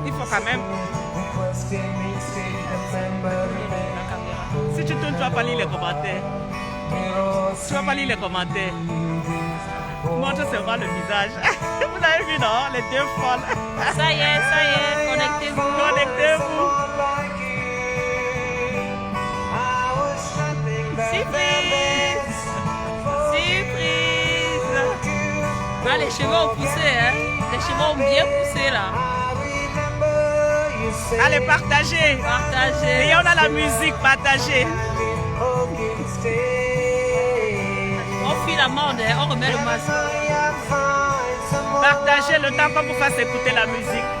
Il faut quand même. Si tu tournes, tu vas pas lire les commentaires. Tu vas pas lire les commentaires. Montre seulement le visage. Vous avez vu, non? Les deux folles. Ça y est, connectez-vous. Connectez-vous. Surprise! Surprise! Ah, les cheveux ont poussé, hein? Les cheveux ont bien poussé, là. Allez, partagez. Partagez. Et on a la musique, partagez. On fuit la mode, hein? On remet le masque. Partagez le temps qu'on vous fasse écouter la musique.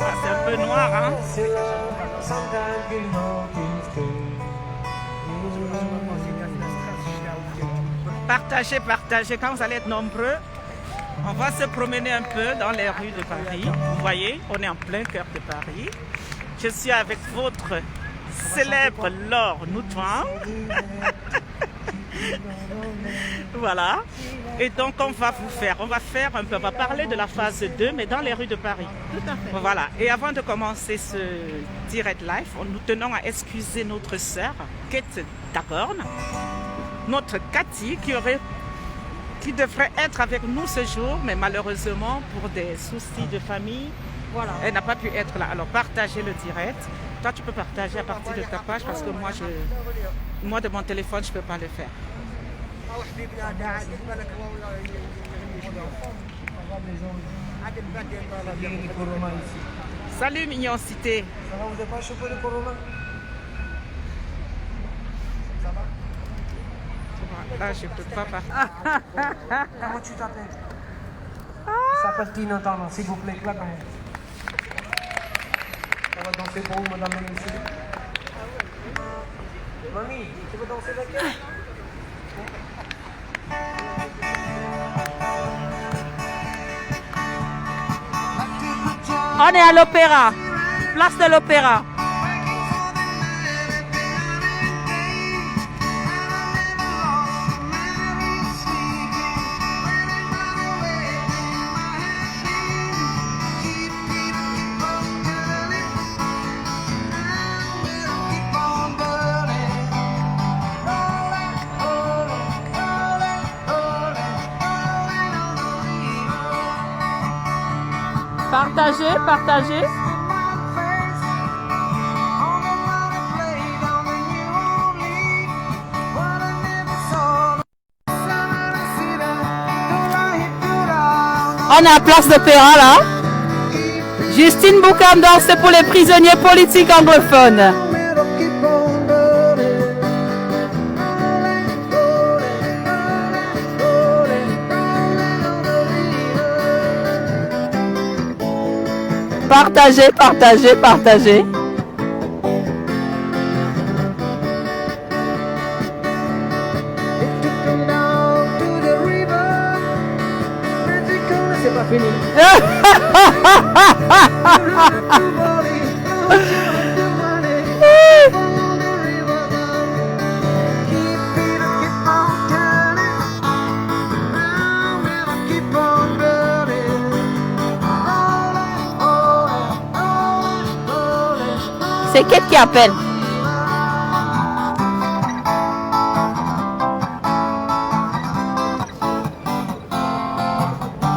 Ah, c'est un peu noir, hein? Partagez, partagez. Quand vous allez être nombreux, on va se promener un peu dans les rues de Paris. Vous voyez, on est en plein cœur de Paris. Je suis avec votre célèbre Laure Noutouan. Voilà. Et donc on va parler de la phase 2, mais dans les rues de Paris. Tout à fait. Voilà. Et avant de commencer ce direct live, nous tenons à excuser notre sœur, Kate Dagorn, notre Cathy, qui devrait être avec nous ce jour, mais malheureusement, pour des soucis de famille, Voilà. elle n'a pas pu être là. Alors partagez le direct. Toi, tu peux partager à partir de ta page parce que moi de mon téléphone, je ne peux pas le faire. Salut Mignon Cité. Ça va, vous n'avez pas chopé le corona? Ça va? Là, je ne peux pas partir. Comment tu t'appelles? Il s'appelle Tina Tana, s'il vous plaît, claque. On va danser pour vous, madame et messieurs. Mamie, tu veux danser avec elle? On est à l'Opéra. Place de l'Opéra. Partagez, partagez. On est à Place d'Opéra là. Justine Boukham danse pour les prisonniers politiques anglophones. Partagez, partagez, partagez. C'est pas fini. C'est Kate qui appelle.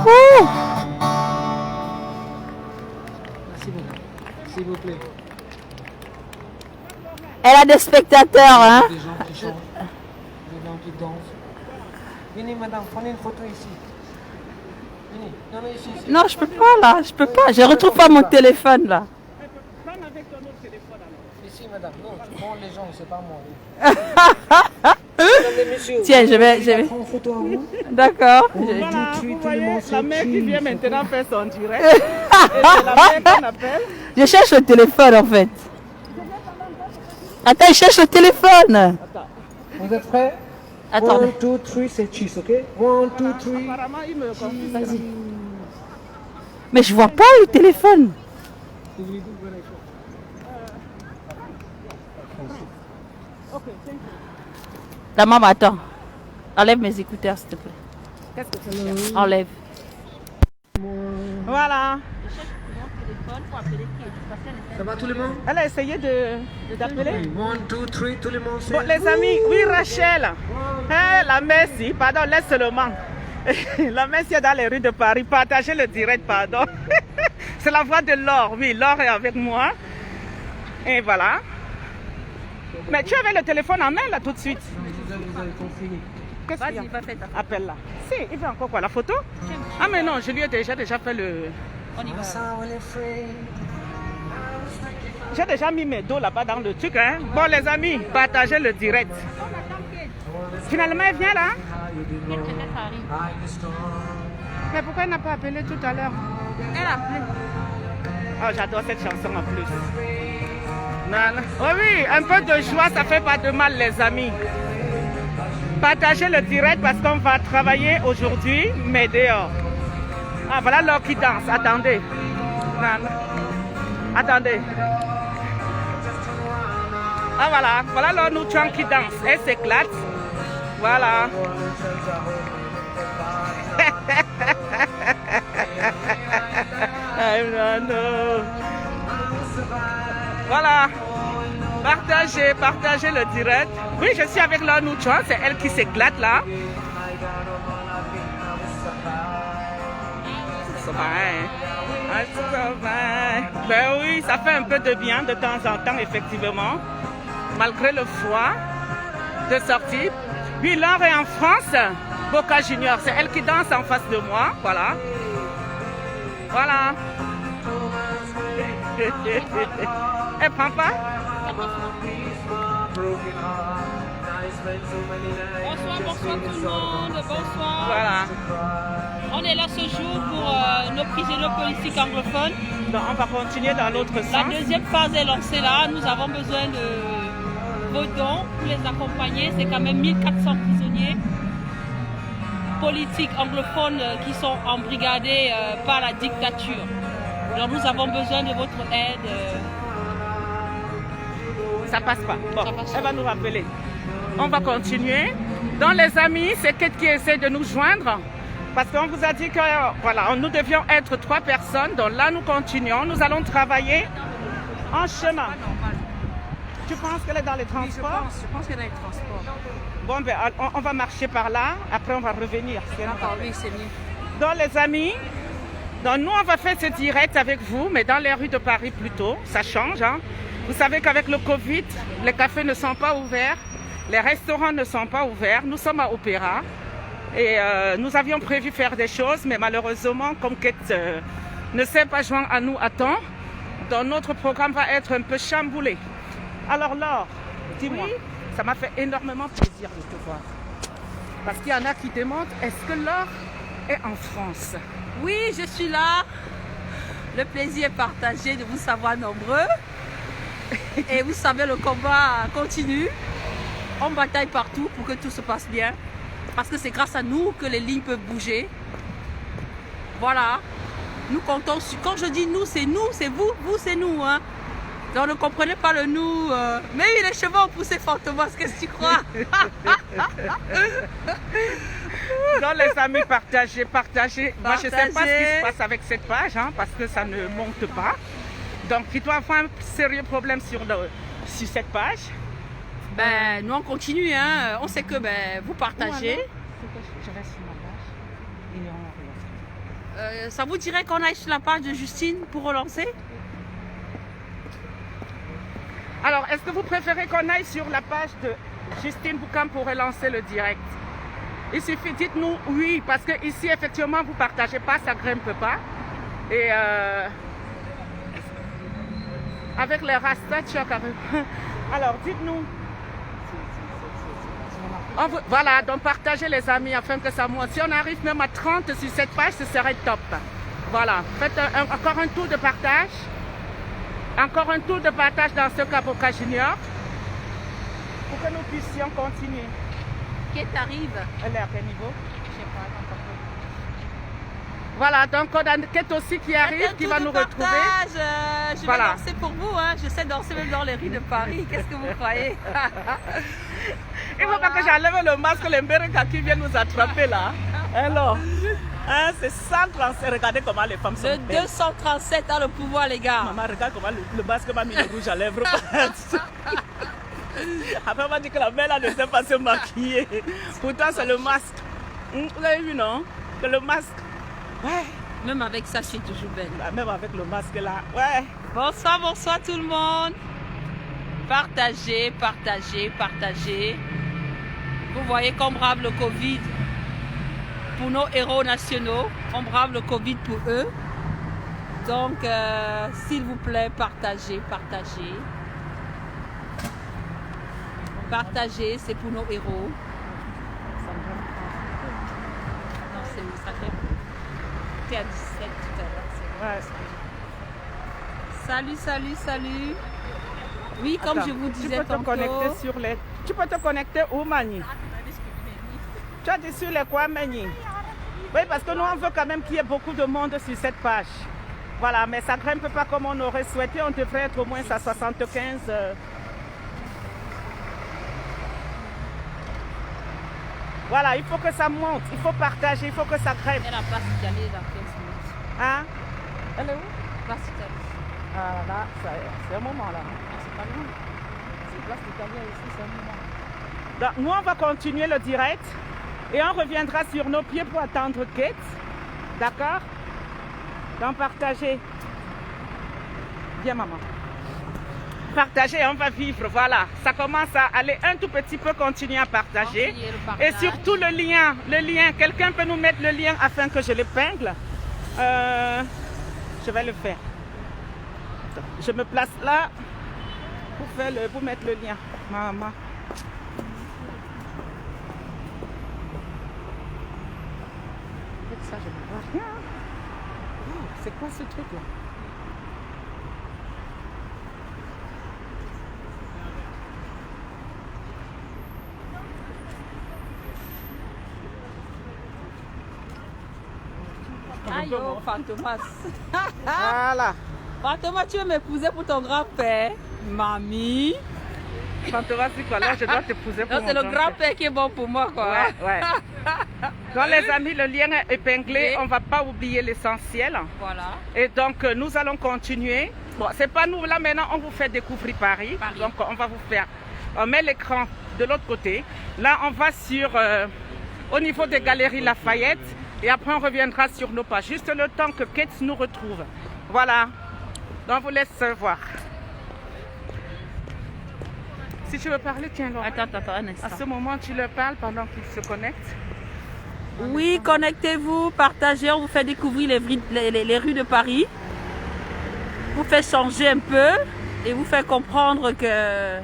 Ouh. Merci beaucoup. S'il vous plaît. Elle a des spectateurs, hein. Des gens qui chantent, des gens qui dansent. Venez, madame, prenez une photo ici. Venez. Non, non, ici, ici. Non, je peux pas là, je peux pas. Je retrouve pas mon téléphone là. Ici, madame. Non, tu prends les gens, c'est pas moi. Mesdames et messieurs, Tiens, je vais. prendre une photo à vous. D'accord. Voilà, Tout de suite, vous tout le voyez, monde la mère qui s'écrit. vient maintenant faire son direct. Et c'est la mère qu'on appelle. Je cherche le téléphone en fait. Attends, je cherche le téléphone. Vous êtes prêts? Attends. 1, 2, 3, c'est cheese, ok? 1, 2, 3. Apparemment, il me confie. Vas-y. Mais je vois pas le téléphone. La maman m'attend. Enlève mes écouteurs, s'il te plaît. Qu'est-ce que tu veux faire? Enlève. Voilà. Ça va tout le monde? Elle a essayé d'appeler. 1, 2, 3, tout le monde. Bon, les amis, oui, Rachel. La Messi, pardon, laisse seulement. La Messi est dans les rues de Paris. Partagez le direct, pardon. C'est la voix de Laure. Oui, Laure est avec moi. Et voilà. Mais tu avais le téléphone en main là tout de suite. Qu'est-ce qu'il y a? Vas-y, va faire ta photo. Appelle-la. Si, il fait encore quoi? La photo? Ah, mais non, je lui ai déjà fait le. On y va. J'ai déjà mis mes dos là-bas dans le truc. Hein. Bon, les amis, partagez le direct. Finalement, elle vient là. Mais pourquoi elle n'a pas appelé tout à l'heure? Elle a appelé. Oh, j'adore cette chanson en plus. Non, non. Oh oui, un peu de joie, ça fait pas de mal, les amis. Partagez le direct parce qu'on va travailler aujourd'hui, mais dehors. Ah, voilà l'heure qui danse. Attendez. Non, non. Attendez. Ah, voilà. Voilà l'heure nous qui danse. Elle s'éclate. Voilà. Voilà. Partagez le direct. Oui, je suis avec la Nouchon, c'est elle qui s'éclate là. Ben oui, ça fait un peu de bien de temps en temps, effectivement. Malgré le froid de sortie. Puis Laure est en France, Boca Junior, c'est elle qui danse en face de moi. Voilà. Voilà. Elle prend pas? Bonsoir, bonsoir tout le monde, bonsoir. Voilà. On est là ce jour pour nos prisonniers politiques anglophones. Donc, on va continuer dans l'autre sens. La deuxième phase est lancée là. Nous avons besoin de vos dons pour les accompagner. C'est quand même 1400 prisonniers politiques anglophones qui sont embrigadés par la dictature. Donc nous avons besoin de votre aide. Ça passe pas. Bon, Ça passe elle pas. va nous rappeler. On va continuer. Donc les amis, c'est Kate qui essaie de nous joindre. Parce qu'on vous a dit que voilà, nous devions être 3 personnes. Donc là, nous continuons. Nous allons travailler en chemin. Tu penses qu'elle est dans les transports? Je pense qu'elle a le transport. Bon, ben, on va marcher par là. Après, on va revenir. D'accord, oui, c'est mieux. Donc les amis, donc, nous, on va faire ce direct avec vous, mais dans les rues de Paris plutôt. Ça change. Hein. Vous savez qu'avec le Covid, les cafés ne sont pas ouverts. Les restaurants ne sont pas ouverts. Nous sommes à Opéra. Et nous avions prévu faire des choses, mais malheureusement, comme Kate ne s'est pas joint à nous à temps, donc notre programme va être un peu chamboulé. Alors Laure, dis-moi, ça m'a fait énormément plaisir de te voir. Parce qu'il y en a qui demandent, est-ce que Laure est en France? Oui, je suis là. Le plaisir est partagé de vous savoir nombreux. Et vous savez, le combat continue. On bataille partout pour que tout se passe bien. Parce que c'est grâce à nous que les lignes peuvent bouger. Voilà. Nous comptons sur... Quand je dis nous, c'est vous. Vous, c'est nous. Hein. Donc ne comprenez pas le nous. Mais oui, les chevaux ont poussé fortement. Qu'est-ce que tu crois? Donc les amis, partagez. Moi, je ne sais pas ce qui se passe avec cette page, hein, parce que ça ne monte pas. Donc, il doit avoir un sérieux problème sur cette page. Ben, nous on continue, hein. On sait que vous partagez. Je reste sur ma page et on relance. Ça vous dirait qu'on aille sur la page de Justine pour relancer? Alors, est-ce que vous préférez qu'on aille sur la page de Justine Boucam pour relancer le direct? Il suffit, dites-nous oui, parce que ici, effectivement, vous ne partagez pas, ça ne grimpe pas. Et avec les rastas, tu as carrément... Alors, dites-nous. Voilà, donc partagez les amis afin que ça monte. Si on arrive même à 30 sur cette page, ce serait top. Voilà, faites encore un tour de partage. Encore un tour de partage dans ce cas Boca Junior. Pour que nous puissions continuer. Qui t'arrive? Elle est à quel niveau? Je sais pas, Voilà, donc on a Kate aussi qui arrive, qui va nous retrouver. je Voilà. vais danser pour vous. Hein. Je sais danser même dans les rues de Paris. Qu'est-ce que vous croyez? Il faut pas que j'enlève le masque, les Mbérika qui viennent nous attraper là. Alors, hein, c'est 137. Regardez comment les femmes sont Le belles. 237 a le pouvoir, les gars. Maman, regarde comment le masque m'a mis le rouge à lèvres. Après, on m'a dit que la mère là ne sait pas se maquiller. Pourtant, c'est le masque. Vous avez vu, non? Que le masque. Ouais. Même avec ça, je suis toujours belle. Bah, même avec le masque là. Ouais. Bonsoir, bonsoir tout le monde. Partagez, partagez, partagez. Vous voyez qu'on brave le Covid pour nos héros nationaux. On brave le Covid pour eux. Donc, s'il vous plaît, partagez, partagez. Partagez, c'est pour nos héros. Non, c'est ça fait. T'es à 17 tout à l'heure. Ouais. Salut, salut, salut. Oui, comme Attends, je vous disais tu peux te tantôt. connecter sur les... Tu peux te connecter où, Mani? Tu as dit sur les quoi, Mani? Oui, parce que nous, on veut quand même qu'il y ait beaucoup de monde sur cette page. Voilà, mais ça grimpe pas comme on aurait souhaité. On devrait être au moins à 75. Voilà, il faut que ça monte. Il faut partager, il faut que ça grimpe. Elle a place d'Italie dans 15 minutes. Hein? Elle est où? Place d'Italie. Ah, là, c'est un moment là. C'est pas loin. C'est place d'Italie ici, c'est un moment. Donc, nous, on va continuer le direct et on reviendra sur nos pieds pour attendre Kate. D'accord? Donc, partagez. Viens, maman. Partagez, on va vivre. Voilà. Ça commence à aller un tout petit peu, continuer à partager. Continuez le partage. Et surtout le lien. Quelqu'un peut nous mettre le lien afin que je l'épingle. Je vais le faire. Attends, je me place là pour mettre le lien. Maman. Avec ça, je ne vois rien. Oh, c'est quoi ce truc là? Aïe, oh, Fantomas. Voilà. Fantomas, tu veux m'épouser pour ton grand-père? Mamie. Fantomas, c'est quoi là? Je dois t'épouser pour Non, mon c'est le grand-père. grand-père qui est bon pour moi, quoi. Ouais, ouais. Donc les amis, le lien est épinglé. Et- On ne va pas oublier l'essentiel. Voilà. Et donc, nous allons continuer. Bon, c'est pas nous, là maintenant, on vous fait découvrir Paris. Paris. Donc, on va vous faire... On met l'écran de l'autre côté. Là, on va sur... au niveau des Galeries Lafayette. Et après, on reviendra sur nos pages. Juste le temps que Kate nous retrouve. Voilà. Donc, on vous laisse voir. Si tu veux parler, tiens, Laura. Attends, un À instant. ce moment, tu leur parles pendant qu'ils se connectent. Oui, connectez-vous, partagez, on vous fait découvrir les rues de Paris. Vous fait changer un peu et vous fait comprendre que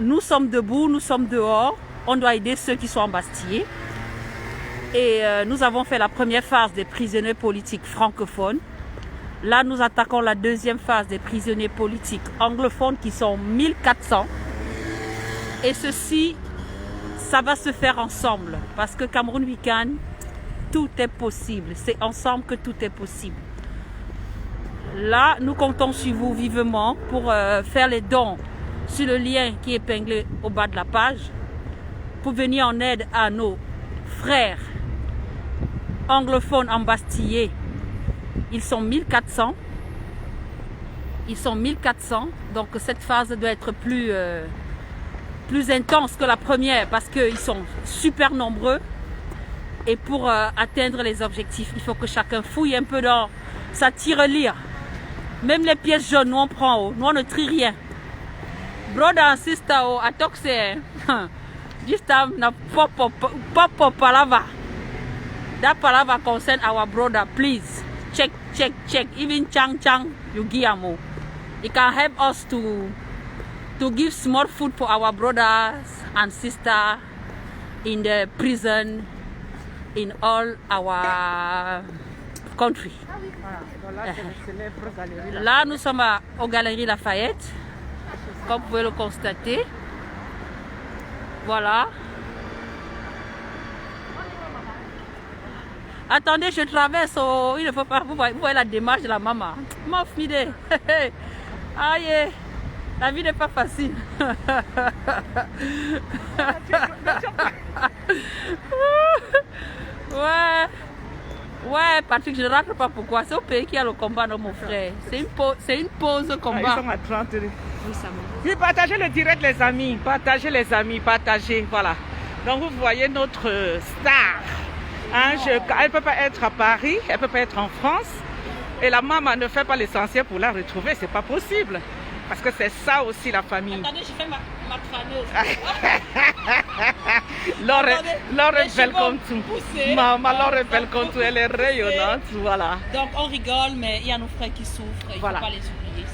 nous sommes debout, nous sommes dehors. On doit aider ceux qui sont embastillés. Et nous avons fait la première phase des prisonniers politiques francophones. Là, nous attaquons la deuxième phase des prisonniers politiques anglophones qui sont 1400. Et ceci, ça va se faire ensemble. Parce que Cameroun Weekend, tout est possible. C'est ensemble que tout est possible. Là, nous comptons sur vous vivement pour faire les dons sur le lien qui est épinglé au bas de la page. Pour venir en aide à nos frères anglophones embastillés. Ils sont 1400. Ils sont 1400. Donc cette phase doit être plus intense que la première parce qu'ils sont super nombreux. Et pour atteindre les objectifs, il faut que chacun fouille un peu dans sa tirelire. Même les pièces jaunes, nous on prend. Nous on ne trie rien. Brother and sister, I talk say, this time na pop palava. That palava concern our brother, please. Check. Even Chang, you give mo. It can help us to give small food for our brothers and sisters in the prison, in all our country. Voilà, donc là, c'est le célèbre Galerie. Là, nous sommes aux Galeries Lafayette, comme vous pouvez le constater. Voilà. Attendez, je traverse. Oh, il ne faut pas. Vous voyez la démarche de la maman. Mon fidèle. Aïe, la vie n'est pas facile. Ouais. Ouais, Patrick, je ne rentre pas pourquoi. C'est au pays qui a le combat, non, mon frère. C'est une pause combat. Ils sont à 30. Oui, ça me... Oui, partagez le direct, les amis. Partagez, les amis. Partagez. Voilà. Donc, vous voyez notre star. Hein, elle ne peut pas être à Paris. Elle ne peut pas être en France. Et la maman ne fait pas l'essentiel pour la retrouver. C'est pas possible. Parce que c'est ça aussi la famille. Attendez, je fais ma crâneuse. Laure est belle comme tout. Maman, Laure est belle comme tout. Elle est rayonnante. Voilà. Donc, on rigole, mais il y a nos frères qui souffrent. Il ne Voilà. faut pas les oublier.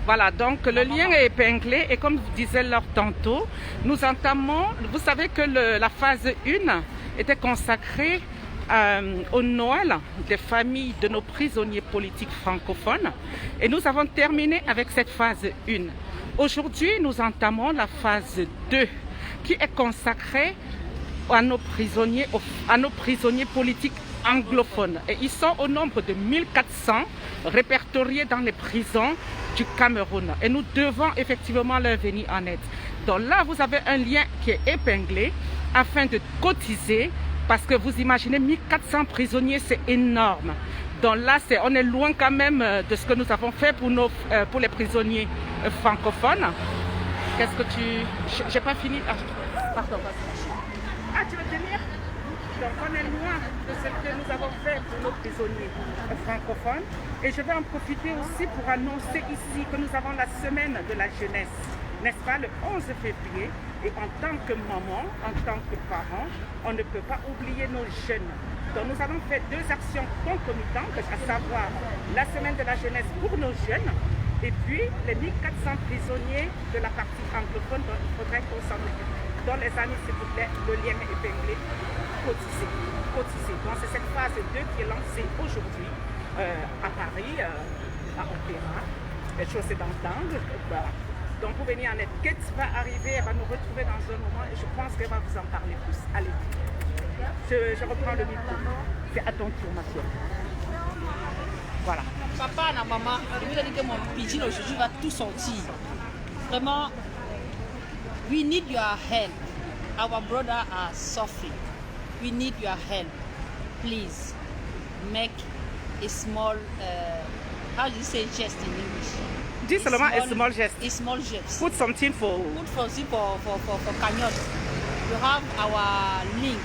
Voilà, donc le lien est épinglé et comme disait Laure tantôt, nous entamons, vous savez que la phase 1 était consacrée au Noël des familles de nos prisonniers politiques francophones et nous avons terminé avec cette phase 1. Aujourd'hui, nous entamons la phase 2 qui est consacrée à nos prisonniers politiques anglophones. Et ils sont au nombre de 1400 répertoriés dans les prisons du Cameroun. Et nous devons effectivement leur venir en aide. Donc là, vous avez un lien qui est épinglé afin de cotiser parce que vous imaginez 1400 prisonniers, c'est énorme. Donc là, on est loin quand même de ce que nous avons fait pour les prisonniers francophones. Qu'est-ce que tu... J'ai pas fini. Ah, pardon. Ah, tu veux tenir? Donc on est loin de ce que nous avons fait pour nos prisonniers francophones. Et je vais en profiter aussi pour annoncer ici que nous avons la semaine de la jeunesse, n'est-ce pas, le 11 février. Et en tant que maman, en tant que parent, on ne peut pas oublier nos jeunes. Donc nous avons fait 2 actions concomitantes, à savoir la semaine de la jeunesse pour nos jeunes et puis les 1400 prisonniers de la partie anglophone dont il faudrait qu'on s'en occupe. Donc les amis, s'il vous plaît, le lien est épinglé. Cotiser. Donc c'est cette phase 2 qui est lancée aujourd'hui à Paris, à Opéra. Les choses c'est d'entendre. Voilà. Donc vous venez en aide. Kate va arriver, elle va nous retrouver dans un moment et je pense qu'elle va vous en parler plus. Allez, je reprends le micro. C'est à ton tour, ma soeur. Voilà. Papa et maman, je vous ai dit que mon pigeon aujourd'hui va tout sortir. Vraiment, we need your help. Our brother are suffering. We need your help. Please make a small, how do you say gest in English? Dis seulement a small gest. A small gest. Put something for... Put something for Cagnotte. You have our link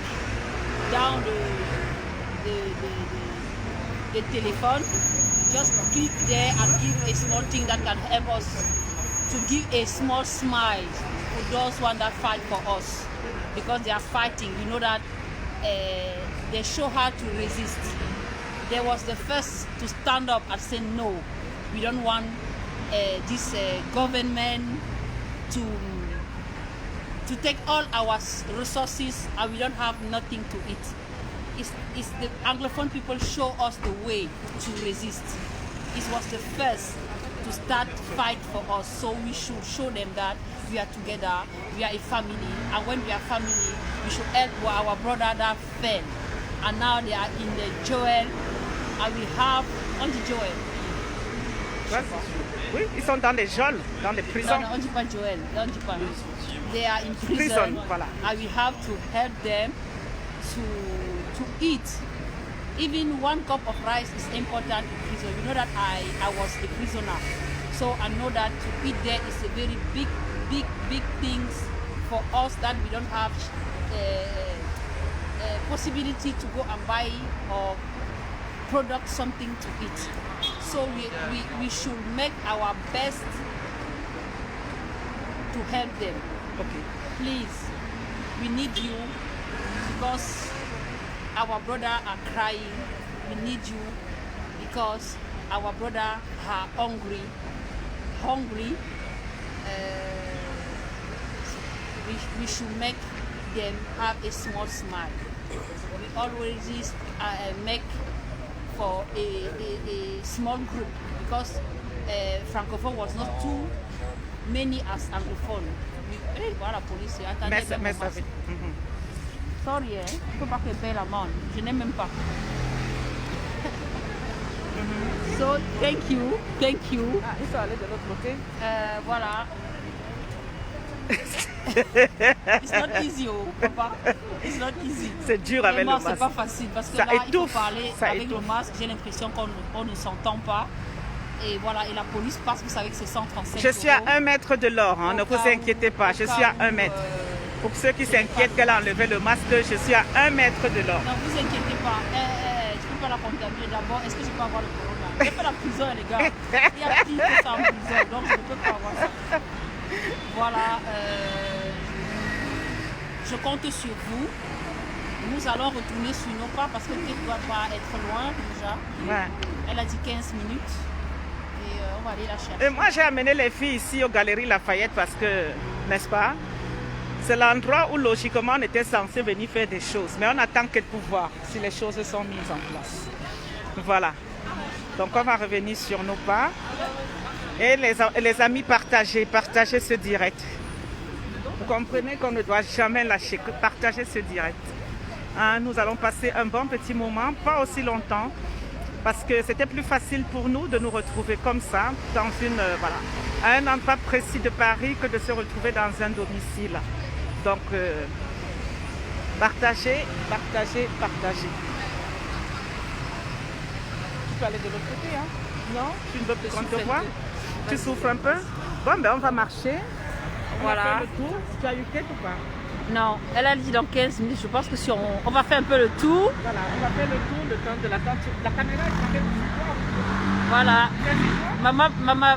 down the telephone. Just click there and give a small thing that can help us to give a small smile to those ones that fight for us. Because they are fighting, you know that they show how to resist. They was the first to stand up and say no, we don't want this government to take all our resources and we don't have nothing to eat. It's the Anglophone people show us the way to resist. It was the first to start fight for us, so we should show them that we are together, we are a family, and when we are family, we should help our brother that fell. And now they are in the Joel, and we have on the Joel. Oui, ils sont dans les geôles, dans les prisons. Non, on dit pas Joel, on dit pas. They are in prison, voilà. And we have to help them to eat. Even 1 cup of rice is important in prison. You know that I was a prisoner, so I know that to eat there is a very big things for us that we don't have possibility to go and buy or product something to eat. So we should make our best to help them. Okay. Please, we need you because our brother are crying. We need you because our brother are hungry. We should make them have a small smile. We always make for a small group because Francophone was not too many as Anglophone. Voilà, police. Merci. Sorry, hein. Il ne faut pas qu'elle paye l'amende. Je n'ai même pas. So, thank you. Thank you. Ah, ils sont allés de l'autre côté. Voilà. It's not easy, oh, papa. It's not easy. C'est dur avec le Vraiment, c'est masque. pas facile parce que Ça là, il faut étouffe, parler ça avec étouffe. le masque. J'ai l'impression qu'on ne s'entend pas. Et voilà, et la police passe, vous savez que c'est 135 Je suis à euros. 1 mètre de l'or, hein, ne vous inquiétez pas, je suis à 1 mètre. Pour ceux qui s'inquiètent qu'elle a enlevé le masque, je suis à 1 mètre de l'or. Non, vous inquiétez pas. Je ne peux pas la contaminer d'abord. Est-ce que je peux avoir le corona? J'ai fait la prison, les gars. Il y a pire que ça en prison, donc je ne peux pas avoir ça. Voilà. Je compte sur vous. Nous allons retourner sur nos pas parce que tu ne dois pas être loin déjà. Ouais. Elle a dit 15 minutes. Et on va aller la chercher. Et moi, j'ai amené les filles ici aux Galeries Lafayette parce que, n'est-ce pas, c'est l'endroit où logiquement on était censé venir faire des choses. Mais on attend que pour voir si les choses sont mises en place. Voilà. Donc on va revenir sur nos pas. Et les amis, partagez ce direct. Vous comprenez qu'on ne doit jamais lâcher, que partager ce direct. Hein, nous allons passer un bon petit moment, pas aussi longtemps, parce que c'était plus facile pour nous de nous retrouver comme ça, dans à un endroit précis de Paris, que de se retrouver dans un domicile. Donc, partagez. Tu peux aller de l'autre côté, hein? Non? Tu ne veux plus qu'on te voit? Tu souffres un peu? Bon, ben on va marcher. On va faire le tour. Tu as eu quête ou pas? Non, elle a dit dans 15 minutes. Je pense que si on va faire un peu le tour. Voilà, on va faire le tour, le temps de l'attendre. La caméra est marquée sur Voilà.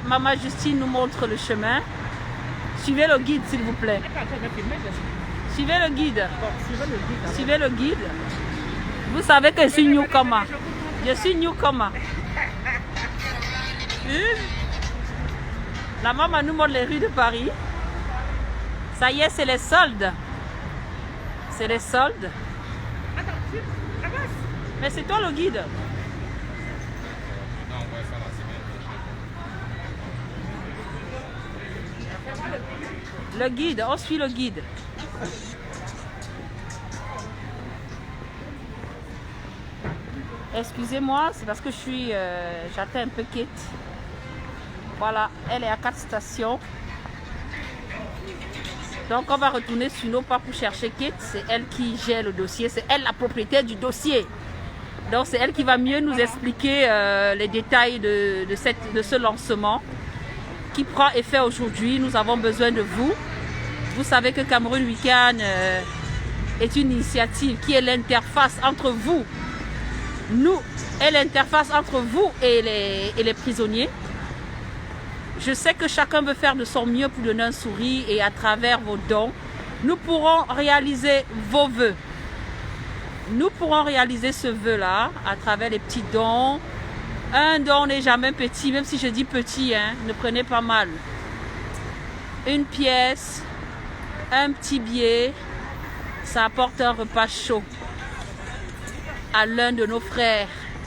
Maman Justine nous montre le chemin. Suivez le guide, s'il vous plaît. Suivez le guide. Suivez le guide. Vous savez que je suis newcomer. Je suis newcomer. La maman nous montre les rues de Paris. Ça y est, c'est les soldes. C'est les soldes. Mais c'est toi le guide. Le guide, on suit le guide. Excusez-moi, c'est parce que j'attends un peu Kate. Voilà, elle est à 4 stations. Donc on va retourner sur nos pas pour chercher Kate. C'est elle qui gère le dossier, c'est elle la propriétaire du dossier. Donc c'est elle qui va mieux nous expliquer les détails de ce lancement qui prend effet aujourd'hui. Nous avons besoin de vous. Vous savez que Cameroun Weekend est une initiative qui est l'interface entre vous, nous, et l'interface entre vous et les prisonniers. Je sais que chacun veut faire de son mieux pour donner un sourire et à travers vos dons, nous pourrons réaliser vos vœux. Nous pourrons réaliser ce vœu-là à travers les petits dons. Un don n'est jamais petit, même si je dis petit, hein, ne prenez pas mal. Une pièce, un petit billet, ça apporte un repas chaud à l'un de nos frères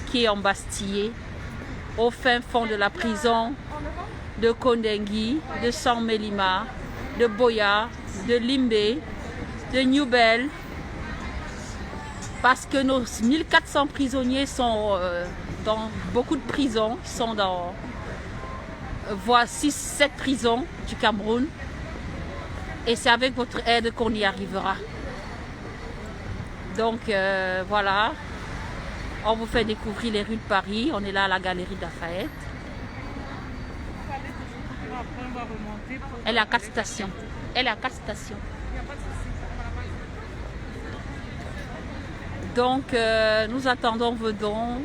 qui est embastillé au fin fond de la prison de Kondengui, de San Melima, de Boya, de Limbe, de Newbel, parce que nos 1400 prisonniers sont dans beaucoup de prisons, ils sont dans voire 6-7 prisons du Cameroun, et c'est avec votre aide qu'on y arrivera. Donc voilà, on vous fait découvrir les rues de Paris, on est là à la Galerie Lafayette. Elle est à 4 stations. Elle est à 4 stations. Donc, nous attendons vos dons.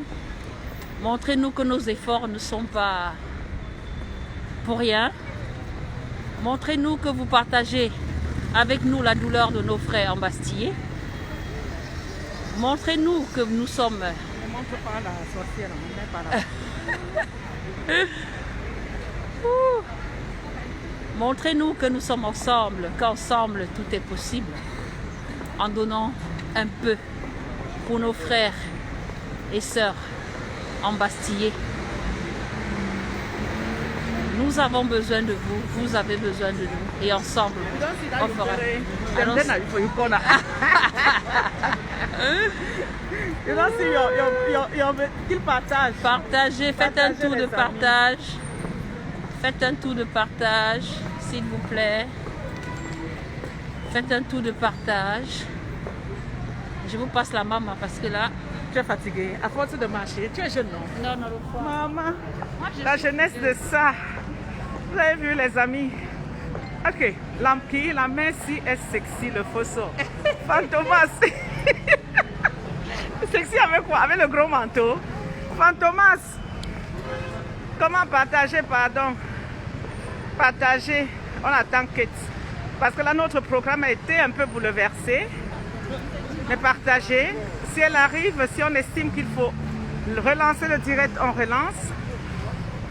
Montrez-nous que nos efforts ne sont pas pour rien. Montrez-nous que vous partagez avec nous la douleur de nos frères embastillés. Montrez-nous que nous sommes... Ne montre pas la sorcière, on n'est pas là. Montrez-nous que nous sommes ensemble, qu'ensemble tout est possible, en donnant un peu pour nos frères et sœurs embastillés. Nous avons besoin de vous, vous avez besoin de nous. Et ensemble, on fera. Alors, Qu'il partage. partagez, faites un Partagez tour de les amis. partage. Faites un tour de partage, s'il vous plaît. Faites un tour de partage. Je vous passe la maman parce que là... Tu es fatigué. À force de marcher, tu es jeune, non? Non, non, le Maman, Moi, je la suis jeunesse de ça. Vous avez vu les amis? Ok, l'empire, la main si est sexy, le faux sort. Fantomas. Sexy avec quoi? Avec le gros manteau. Fantomas. Comment partager, pardon? Partager. On attend Kate. Parce que là, notre programme a été un peu bouleversé. Mais partager. Si elle arrive, si on estime qu'il faut relancer le direct, on relance.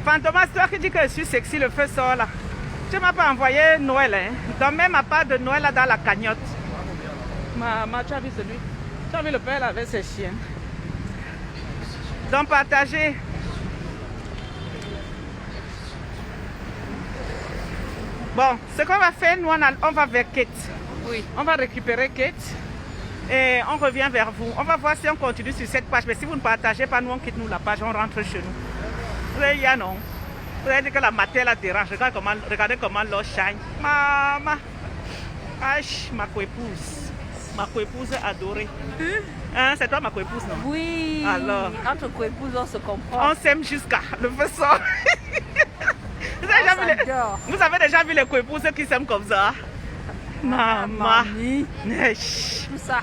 Fantomas, toi qui dis que je suis sexy, le feu sort là. Tu ne m'as pas envoyé Noël, hein? Donc même à part de Noël là dans la cagnotte. Maman, tu as vu celui? Tu as vu le père là avec ses chiens? Donc partagez. Bon, ce qu'on va faire, nous on va vers Kate. Oui. On va récupérer Kate. Et on revient vers vous. On va voir si on continue sur cette page. Mais si vous ne partagez pas, nous on quitte nous la page, on rentre chez nous. Vous avez dit non. Vous avez dit que la matière la dérange. Regardez comment l'eau shine. Maman. Aïe, ma coépouse. Ma coépouse adorée. Hein, c'est toi ma coépouse, non? Oui. Alors. Entre coépouses, on se comprend. On s'aime jusqu'à le feu sort. Vous avez déjà vu les coépouses qui s'aiment comme ça? Maman. Neige. Tout ça.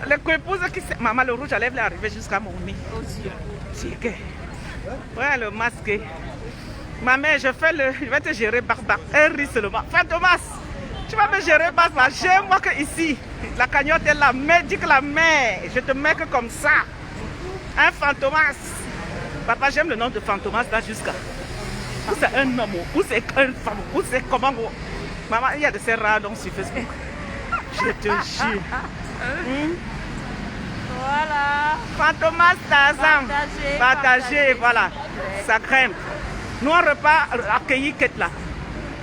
Les coépouses qui s'aiment. Maman, le rouge à lèvres est arrivé jusqu'à mon nez. Aux yeux. C'est que. Ouais, le masque. Ma mère, je vais te gérer barbar. Un riz seulement. Fantomas, tu vas me gérer barbar. Gère-moi que ici. La cagnotte est la main. Dis que la main. Je te mets que comme ça. Un Fantomas. Papa, j'aime le nom de Fantomas là jusqu'à. Ou c'est un homme, ou c'est une femme, ou c'est comment. Maman, il y a de ces rares noms sur Facebook. Je te jure. Voilà. Fantomas Tarzan. Partagez, Partagez, voilà. Ça grimpe. Nous, on repart accueillir Kate là.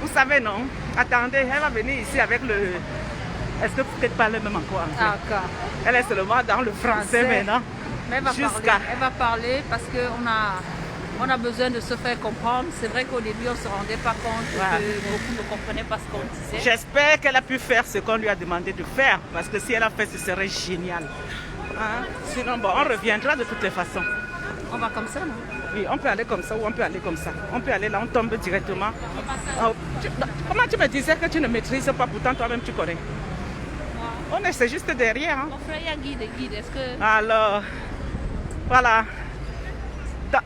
Vous savez, non? Attendez, elle va venir ici avec le... Est-ce que Kate parle même encore? D'accord. Elle est seulement dans le français maintenant. Mais elle va parler. Elle va parler parce qu'on a besoin de se faire comprendre. C'est vrai qu'au début, on ne se rendait pas compte que beaucoup ne comprenaient pas ce qu'on disait. J'espère qu'elle a pu faire ce qu'on lui a demandé de faire. Parce que si elle a fait, ce serait génial. Hein? Sinon, bon, on reviendra de toutes les façons. On va comme ça, non? Oui, on peut aller comme ça ou on peut aller comme ça. On peut aller là, on tombe directement. Oh, comment tu me disais que tu ne maîtrises pas, pourtant toi-même tu connais? C'est juste derrière. Hein? Mon frère, il y a guide. Est-ce que... Alors, voilà.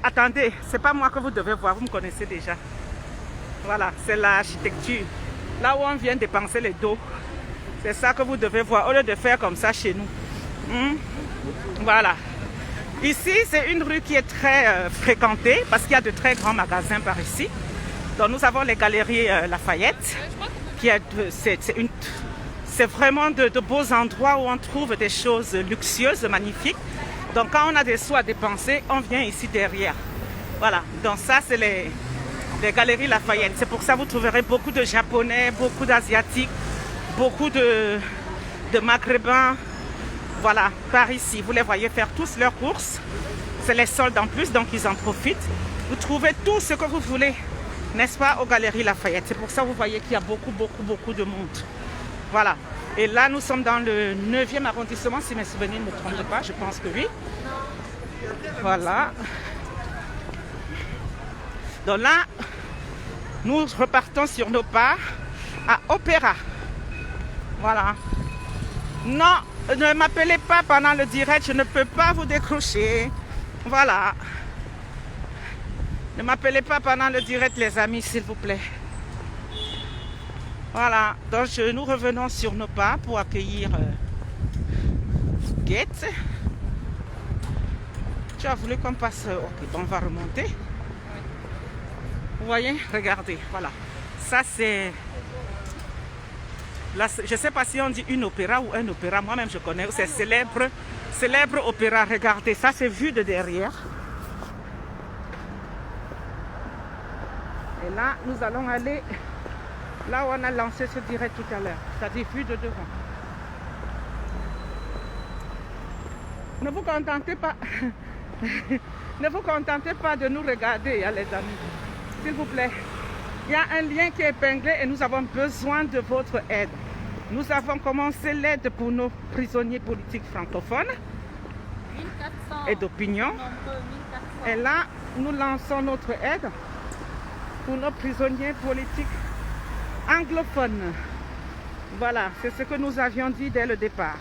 Attendez, c'est pas moi que vous devez voir, vous me connaissez déjà. Voilà, c'est l'architecture. Là où on vient dépenser les dos. C'est ça que vous devez voir, au lieu de faire comme ça chez nous. Voilà. Ici, c'est une rue qui est très fréquentée parce qu'il y a de très grands magasins par ici. Donc nous avons les galeries Lafayette. C'est vraiment de beaux endroits où on trouve des choses luxueuses, magnifiques. Donc quand on a des sous à dépenser, on vient ici derrière. Voilà, donc ça c'est les galeries Lafayette. C'est pour ça que vous trouverez beaucoup de Japonais, beaucoup d'Asiatiques, beaucoup de Maghrébins. Voilà, par ici, vous les voyez faire tous leurs courses. C'est les soldes en plus, donc ils en profitent. Vous trouvez tout ce que vous voulez, n'est-ce pas, aux galeries Lafayette. C'est pour ça que vous voyez qu'il y a beaucoup de monde. Voilà. Et là, nous sommes dans le 9e arrondissement, si mes souvenirs ne me trompent pas, je pense que oui. Voilà. Donc là, nous repartons sur nos pas à Opéra. Voilà. Non, ne m'appelez pas pendant le direct, je ne peux pas vous décrocher. Voilà. Ne m'appelez pas pendant le direct, les amis, s'il vous plaît. Voilà, donc nous revenons sur nos pas pour accueillir Kate. Tu as voulu qu'on passe... Ok, bon, on va remonter. Vous voyez, regardez, voilà. Ça c'est... Là, je ne sais pas si on dit une opéra ou un opéra. Moi-même, je connais. C'est célèbre opéra. Regardez, ça c'est vu de derrière. Et là, nous allons aller là où on a lancé ce direct tout à l'heure, c'est-à-dire vue de devant. Ne vous contentez pas, ne vous contentez pas de nous regarder, hein, les amis. S'il vous plaît. Il y a un lien qui est épinglé et nous avons besoin de votre aide. Nous avons commencé l'aide pour nos prisonniers politiques francophones 1400 et d'opinion. nombreux, 1400. Et là, nous lançons notre aide pour nos prisonniers politiques anglophones. Voilà, c'est ce que nous avions dit dès le départ.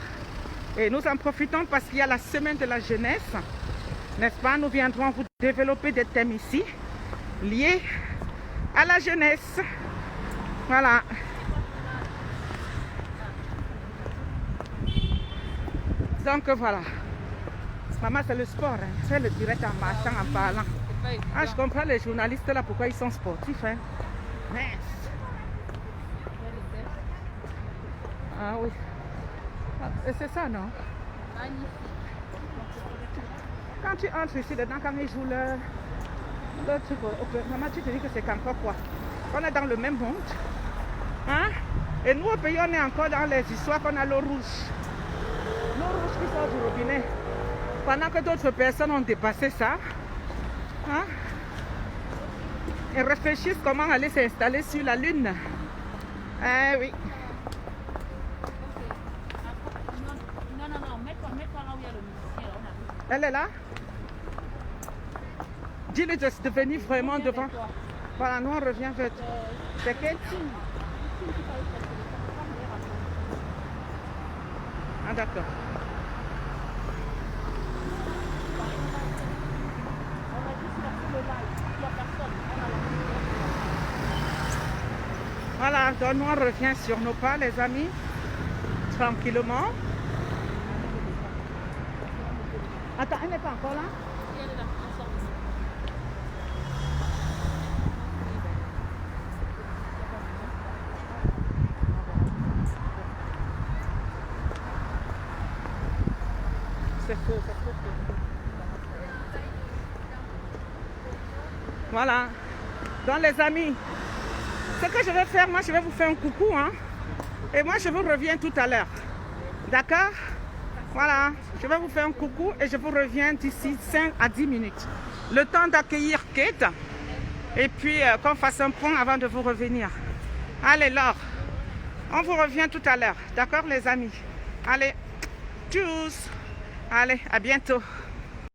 Et nous en profitons parce qu'il y a la semaine de la jeunesse, n'est-ce pas? Nous viendrons vous développer des thèmes ici liés à la jeunesse. Voilà. Donc voilà. Maman, c'est le sport. Hein. C'est le direct en marchant, en parlant. Ah, je comprends les journalistes là, pourquoi ils sont sportifs. Hein. Mince. Ah oui. Et c'est ça, non? Quand tu entres ici dedans, quand ils jouent le truc, maman, tu te dis que c'est encore quoi? On est dans le même monde. Hein? Et nous, au pays, on est encore dans les histoires qu'on a l'eau rouge. L'eau rouge qui sort du robinet. Pendant que d'autres personnes ont dépassé ça. Hein? Et réfléchissent comment aller s'installer sur la Lune. Eh oui. Non, mets-toi là où il y a le musicien. Elle est là? Dis-lui de venir vraiment devant. Voilà, nous on revient vers toi. C'est quel? Ah d'accord. Voilà, donc nous on revient sur nos pas les amis. Tranquillement. Attends, elle n'est pas encore là? C'est faux, c'est faux. Voilà. Donc les amis, ce que je vais faire, moi je vais vous faire un coucou. Hein? Et moi je vous reviens tout à l'heure. D'accord? Voilà, je vais vous faire un coucou et je vous reviens d'ici 5 à 10 minutes. Le temps d'accueillir Kate et puis qu'on fasse un point avant de vous revenir. Allez Laure, on vous revient tout à l'heure. D'accord les amis? Allez, tchuss. Allez, à bientôt.